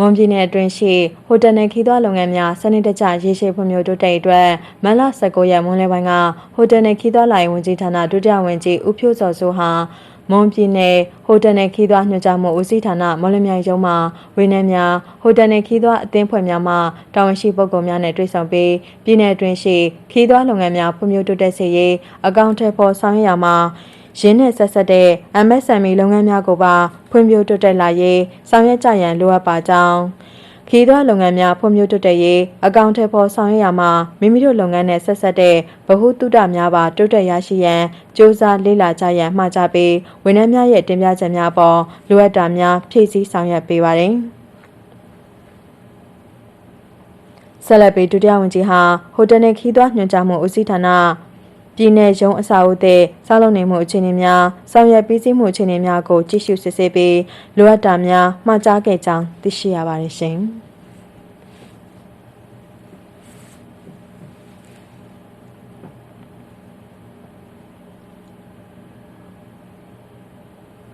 မွန်ပြည်နယ်အတွင်းရှိဟိုတယ်နဲ့ခီးသွွားလုပ်ငန်းများစနစ်တကျရေရှည်ဖွံ့ဖြိုးတိုးတက်ရေးအတွက်မတ်လ19ရက်မွန်းလွဲပိုင်းကဟိုတယ်နဲ့ခီးသွွားလာရေးဝန်ကြီးဌာနဒုတိယဝန်ကြီးဦးဖြိုးစောစိုးဟာမွန်ပြည်နယ်ဟိုတယ်နဲ့ခီးသွွားညွှန်ကြားမှုဦးစီးဌာနမော်လမြိုင်ရုံးမှဝန်ထမ်းများဟိုတယ်နဲ့ခီးသွွားအသင်းဖွဲ့များမှတာဝန်ရှိပုဂ္ဂိုလ်များနဲ့တွေ့ဆုံပြီးပြည်내အတွင်းရှိခီးသွွားလုပ်ငန်းများဖွံ့ဖြိုးတိုးတက်စေရေးအကောင့်ထဲပေါ်ဆောင်ရွက်ရမှာရင်းနဲ့ဆက်ဆက်တဲ့ MSME လုပ်ငန်းများကိုပါဖွံ့ဖြိုးတိုးတက်လာရေးဆောင်ရွက်ကြရန်လိုအပ်ပါကြောင်းခီးသွွားလုပ်ငန်းများဖွံ့ဖြိုးတိုးတက်ရေးအကောင့်ထဲပေါ်ဆောင်ရွက်ရမှာမိမိတို့လုပ်ငန်းနဲ့ဆက်ဆက်တဲ့ဗဟုသုတများပါတိုးတက်ရရှိရန်စ조사လေ့လာကြရန်မှာကြားပြီးဝန်ထမ်းများရဲ့တင်ပြချက်များပေါ်လိုအပ်တာများဖြည့်ဆည်းဆောင်ရွက်ပေးပါတယ်ဆက်လက်ပြီးဒုတိယဝန်ကြီးဟာဟိုတယ်နဲ့ခီးသွွားညွှန်ကြားမှုဦးစီးဌာနပြည်내ရုံးအစာအုပ်တဲ့စောက်လုပ်နေမှုအခြေအနေများဆောင်ရွက်ပြီးစီးမှုအခြေအနေများကိုကြည့်ရှုစစ်ဆေးပြီးလိုအပ်တာများမှာကြားခဲ့ကြောင်းသိရှိရပါတယ်ရှင်။